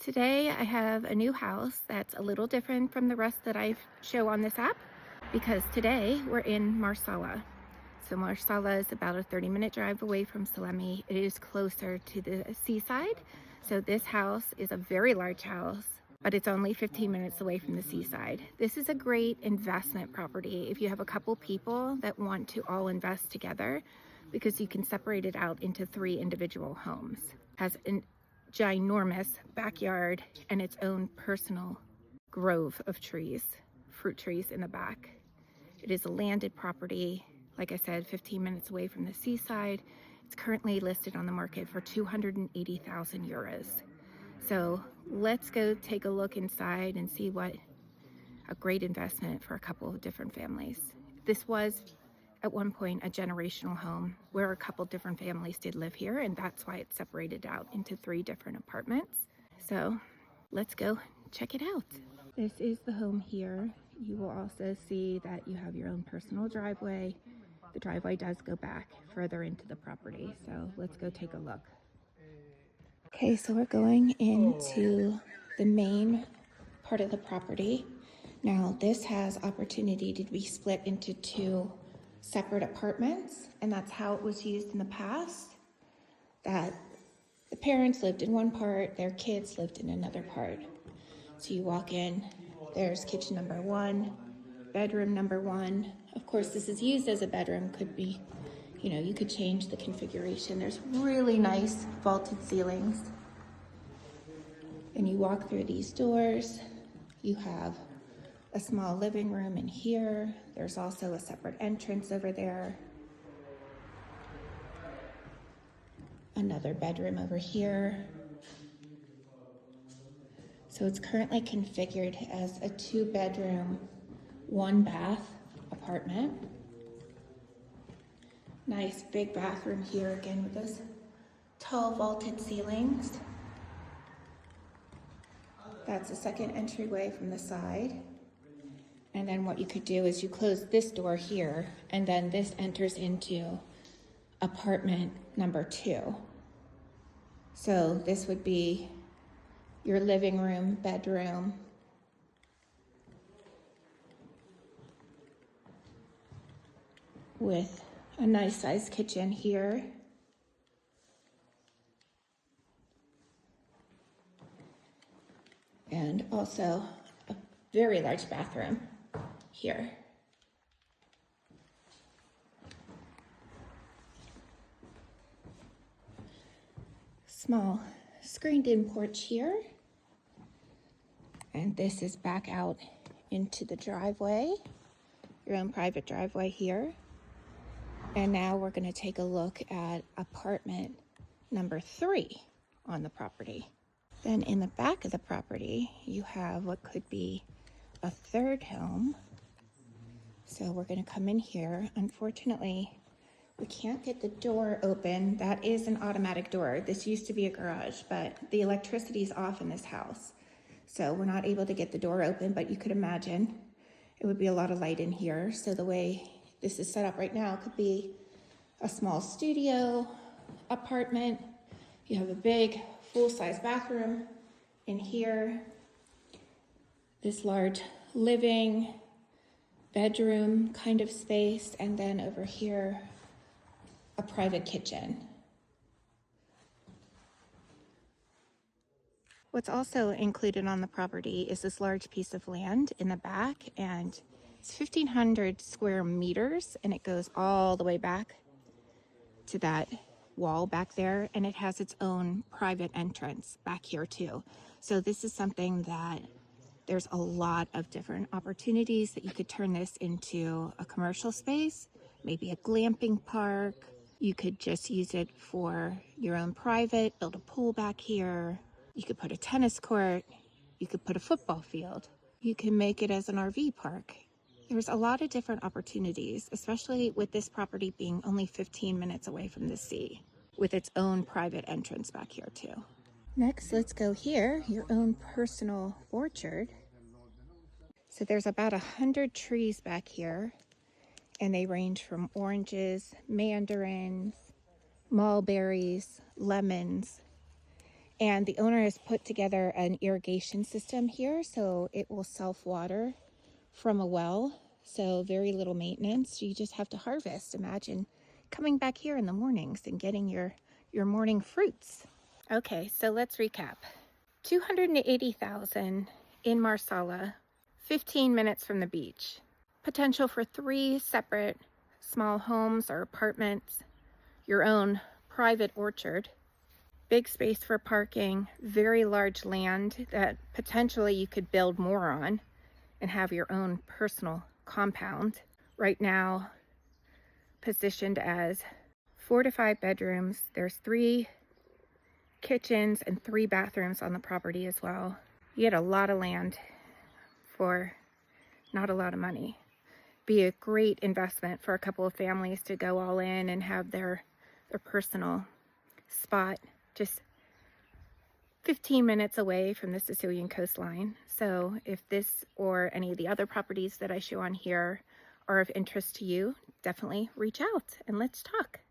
Today I have a new house that's a little different from the rest that I show on this app because today we're in Marsala. So Marsala is about a 30-minute drive away from Salemi. It is closer to the seaside. So this house is a very large house, but it's only 15 minutes away from the seaside. This is a great investment property if you have a couple people that want to all invest together, because you can separate it out into 3 individual homes. It has an ginormous backyard and its own personal grove of trees, fruit trees in the back. It is a landed property, like I said, 15 minutes away from the seaside. It's currently listed on the market for 280,000 euros. So let's go take a look inside and see what a great investment for a couple of different families. This was at one point a generational home where a couple different families did live here, and that's why it's separated out into 3 different apartments. So let's go check it out. This is the home here. You will also see that you have your own personal driveway. The driveway does go back further into the property, so let's go take a look. Okay, so we're going into the main part of the property. Now this has opportunity to be split into 2 separate apartments, and that's how it was used in the past, that the parents lived in one part, their kids lived in another part. So you walk in, there's kitchen number 1, bedroom number 1. Of course, this is used as a bedroom, could be, you could change the configuration. There's really nice vaulted ceilings. And you walk through these doors, you have a small living room in here. There's also a separate entrance over there. Another bedroom over here. So it's currently configured as a 2-bedroom, 1-bath apartment. Nice big bathroom here again with those tall vaulted ceilings. That's a second entryway from the side. And then what you could do is you close this door here, and then this enters into apartment number 2. So this would be your living room, bedroom, with a nice sized kitchen here. And also a very large bathroom here. Small screened-in porch here. And this is back out into the driveway, your own private driveway here. And now we're going to take a look at apartment number 3 on the property. Then in the back of the property, you have what could be a 3rd home. So we're going to come in here. Unfortunately, we can't get the door open. That is an automatic door. This used to be a garage, but the electricity is off in this house. So we're not able to get the door open, but you could imagine it would be a lot of light in here. So the way this is set up right now could be a small studio apartment. You have a big full-size bathroom in here. This large living bedroom kind of space, and then over here a private kitchen. What's also included on the property is this large piece of land in the back, and it's 1,500 square meters, and it goes all the way back to that wall back there, and it has its own private entrance back here too. So this is something that there's a lot of different opportunities that you could turn this into a commercial space, maybe a glamping park. You could just use it for your own private, build a pool back here. You could put a tennis court. You could put a football field. You can make it as an RV park. There's a lot of different opportunities, especially with this property being only 15 minutes away from the sea, with its own private entrance back here too. Next, let's go here, your own personal orchard. So there's about 100 trees back here, and they range from oranges, mandarins, mulberries, lemons, And the owner has put together an irrigation system here, so it will self-water from a well. So very little maintenance. You just have to harvest. Imagine coming back here in the mornings and getting your morning fruits. Okay, so let's recap. 280,000 in Marsala, 15 minutes from the beach. Potential for 3 separate small homes or apartments, your own private orchard, big space for parking, very large land that potentially you could build more on and have your own personal compound. Right now, positioned as 4 to 5 bedrooms. There's 3 kitchens and 3 bathrooms on the property as well. You get a lot of land for not a lot of money. Be a great investment for a couple of families to go all in and have their personal spot just 15 minutes away from the Sicilian coastline. So if this or any of the other properties that I show on here are of interest to you, definitely reach out and let's talk.